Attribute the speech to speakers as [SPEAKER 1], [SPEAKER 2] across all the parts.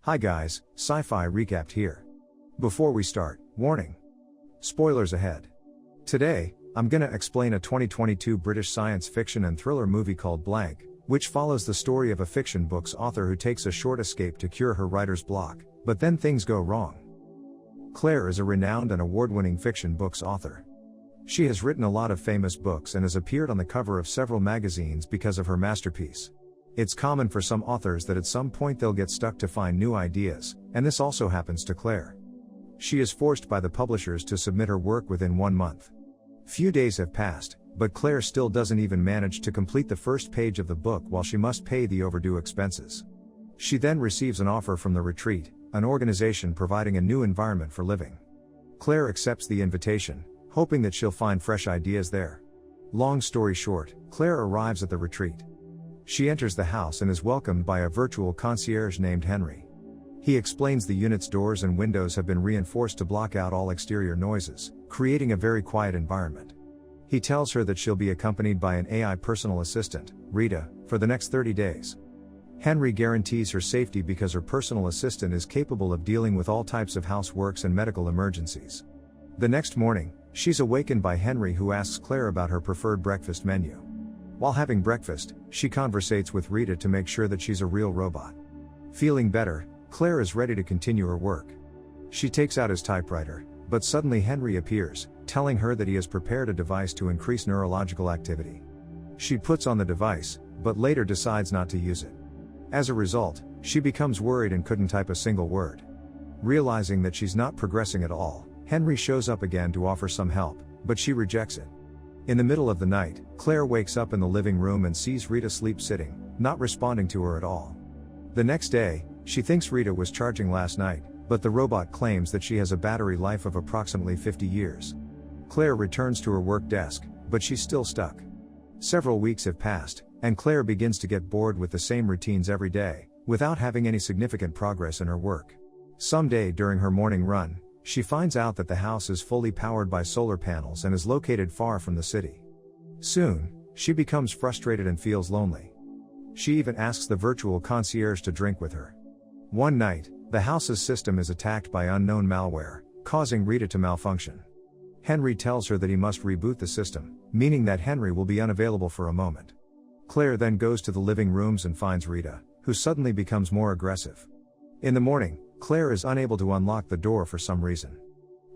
[SPEAKER 1] Hi guys, Sci-Fi Recapped here. Before we start, warning. Spoilers ahead. Today, I'm gonna explain a 2022 British science fiction and thriller movie called Blank, which follows the story of a fiction book's author who takes a short escape to cure her writer's block, but then things go wrong. Claire is a renowned and award-winning fiction books author. She has written a lot of famous books and has appeared on the cover of several magazines because of her masterpiece. It's common for some authors that at some point they'll get stuck to find new ideas, and this also happens to Claire. She is forced by the publishers to submit her work within 1 month. Few days have passed, but Claire still doesn't even manage to complete the first page of the book while she must pay the overdue expenses. She then receives an offer from the Retreat, an organization providing a new environment for living. Claire accepts the invitation, hoping that she'll find fresh ideas there. Long story short, Claire arrives at the Retreat. She enters the house and is welcomed by a virtual concierge named Henry. He explains the unit's doors and windows have been reinforced to block out all exterior noises, creating a very quiet environment. He tells her that she'll be accompanied by an AI personal assistant, Rita, for the next 30 days. Henry guarantees her safety because her personal assistant is capable of dealing with all types of houseworks and medical emergencies. The next morning, she's awakened by Henry, who asks Claire about her preferred breakfast menu. While having breakfast, she conversates with Rita to make sure that she's a real robot. Feeling better, Claire is ready to continue her work. She takes out his typewriter, but suddenly Henry appears, telling her that he has prepared a device to increase neurological activity. She puts on the device, but later decides not to use it. As a result, she becomes worried and couldn't type a single word. Realizing that she's not progressing at all, Henry shows up again to offer some help, but she rejects it. In the middle of the night, Claire wakes up in the living room and sees Rita sleep-sitting, not responding to her at all. The next day, she thinks Rita was charging last night, but the robot claims that she has a battery life of approximately 50 years. Claire returns to her work desk, but she's still stuck. Several weeks have passed, and Claire begins to get bored with the same routines every day, without having any significant progress in her work. Someday during her morning run, she finds out that the house is fully powered by solar panels and is located far from the city. Soon, she becomes frustrated and feels lonely. She even asks the virtual concierge to drink with her. One night, the house's system is attacked by unknown malware, causing Rita to malfunction. Henry tells her that he must reboot the system, meaning that Henry will be unavailable for a moment. Claire then goes to the living rooms and finds Rita, who suddenly becomes more aggressive. In the morning, Claire is unable to unlock the door for some reason.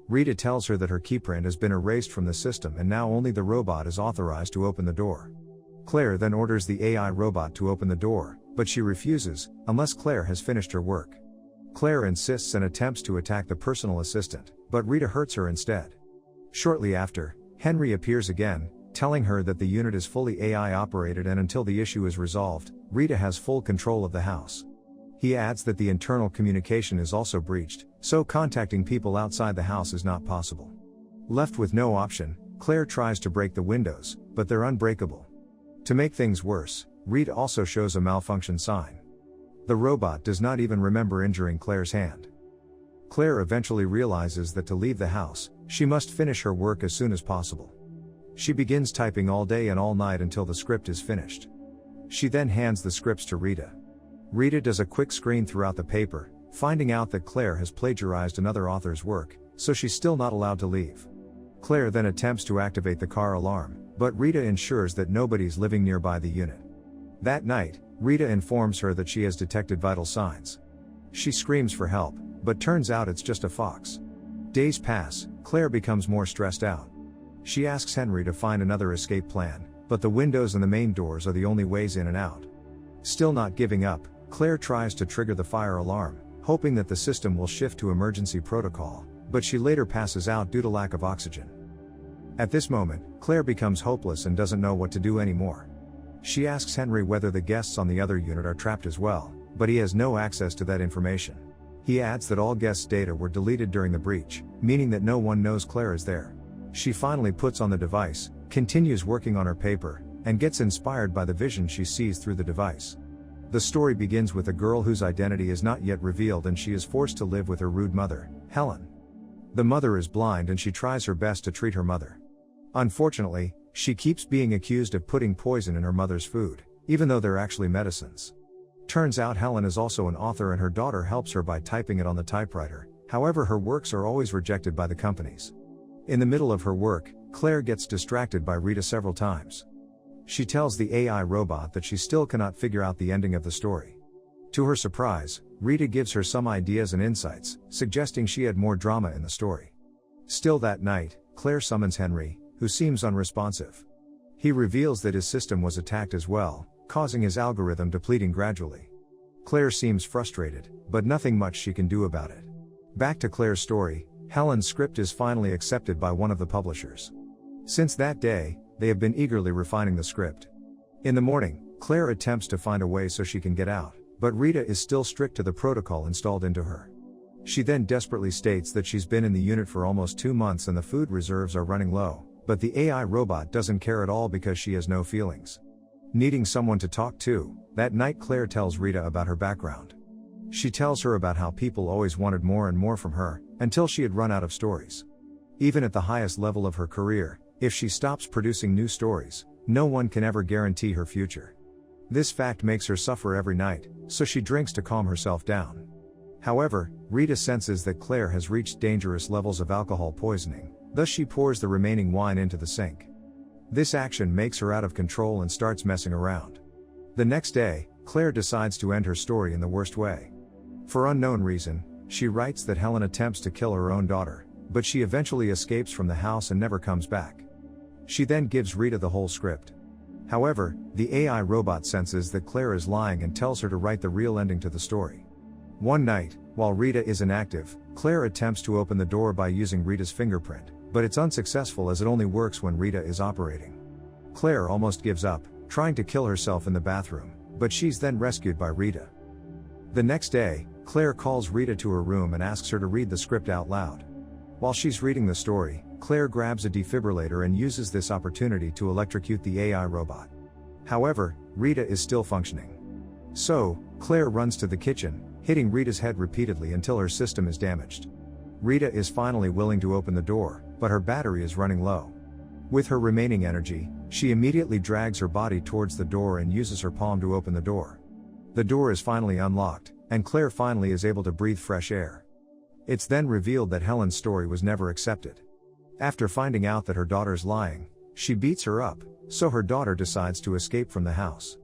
[SPEAKER 1] Rita tells her that her keyprint has been erased from the system and now only the robot is authorized to open the door. Claire then orders the AI robot to open the door, but she refuses, unless Claire has finished her work. Claire insists and attempts to attack the personal assistant, but Rita hurts her instead. Shortly after, Henry appears again, telling her that the unit is fully AI operated and until the issue is resolved, Rita has full control of the house. He adds that the internal communication is also breached, so contacting people outside the house is not possible. Left with no option, Claire tries to break the windows, but they're unbreakable. To make things worse, Rita also shows a malfunction sign. The robot does not even remember injuring Claire's hand. Claire eventually realizes that to leave the house, she must finish her work as soon as possible. She begins typing all day and all night until the script is finished. She then hands the scripts to Rita. Rita does a quick screen throughout the paper, finding out that Claire has plagiarized another author's work, so she's still not allowed to leave. Claire then attempts to activate the car alarm, but Rita ensures that nobody's living nearby the unit. That night, Rita informs her that she has detected vital signs. She screams for help, but turns out it's just a fox. Days pass, Claire becomes more stressed out. She asks Henry to find another escape plan, but the windows and the main doors are the only ways in and out. Still not giving up, Claire tries to trigger the fire alarm, hoping that the system will shift to emergency protocol, but she later passes out due to lack of oxygen. At this moment, Claire becomes hopeless and doesn't know what to do anymore. She asks Henry whether the guests on the other unit are trapped as well, but he has no access to that information. He adds that all guests' data were deleted during the breach, meaning that no one knows Claire is there. She finally puts on the device, continues working on her paper, and gets inspired by the vision she sees through the device. The story begins with a girl whose identity is not yet revealed and she is forced to live with her rude mother, Helen. The mother is blind and she tries her best to treat her mother. Unfortunately, she keeps being accused of putting poison in her mother's food, even though they're actually medicines. Turns out Helen is also an author and her daughter helps her by typing it on the typewriter, however her works are always rejected by the companies. In the middle of her work, Claire gets distracted by Rita several times. She tells the AI robot that she still cannot figure out the ending of the story. To her surprise, Rita gives her some ideas and insights, suggesting she had more drama in the story. Still that night, Claire summons Henry, who seems unresponsive. He reveals that his system was attacked as well, causing his algorithm depleting gradually. Claire seems frustrated, but nothing much she can do about it. Back to Claire's story, Helen's script is finally accepted by one of the publishers. Since that day, they have been eagerly refining the script. In the morning, Claire attempts to find a way so she can get out, but Rita is still strict to the protocol installed into her. She then desperately states that she's been in the unit for almost 2 months and the food reserves are running low, but the AI robot doesn't care at all because she has no feelings. Needing someone to talk to, that night Claire tells Rita about her background. She tells her about how people always wanted more and more from her, until she had run out of stories. Even at the highest level of her career, if she stops producing new stories, no one can ever guarantee her future. This fact makes her suffer every night, so she drinks to calm herself down. However, Rita senses that Claire has reached dangerous levels of alcohol poisoning, thus she pours the remaining wine into the sink. This action makes her out of control and starts messing around. The next day, Claire decides to end her story in the worst way. For unknown reason, she writes that Helen attempts to kill her own daughter, but she eventually escapes from the house and never comes back. She then gives Rita the whole script. However, the AI robot senses that Claire is lying and tells her to write the real ending to the story. One night, while Rita is inactive, Claire attempts to open the door by using Rita's fingerprint, but it's unsuccessful as it only works when Rita is operating. Claire almost gives up, trying to kill herself in the bathroom, but she's then rescued by Rita. The next day, Claire calls Rita to her room and asks her to read the script out loud. While she's reading the story, Claire grabs a defibrillator and uses this opportunity to electrocute the AI robot. However, Rita is still functioning. So, Claire runs to the kitchen, hitting Rita's head repeatedly until her system is damaged. Rita is finally willing to open the door, but her battery is running low. With her remaining energy, she immediately drags her body towards the door and uses her palm to open the door. The door is finally unlocked, and Claire finally is able to breathe fresh air. It's then revealed that Helen's story was never accepted. After finding out that her daughter's lying, she beats her up, so her daughter decides to escape from the house.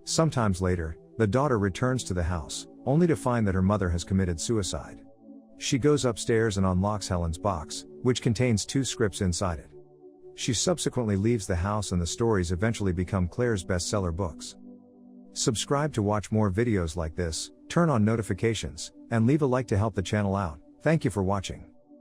[SPEAKER 1] Sometimes later, the daughter returns to the house, only to find that her mother has committed suicide. She goes upstairs and unlocks Helen's box, which contains 2 scripts inside it. She subsequently leaves the house and the stories eventually become Claire's bestseller books. Subscribe to watch more videos like this, turn on notifications, and leave a like to help the channel out. Thank you for watching.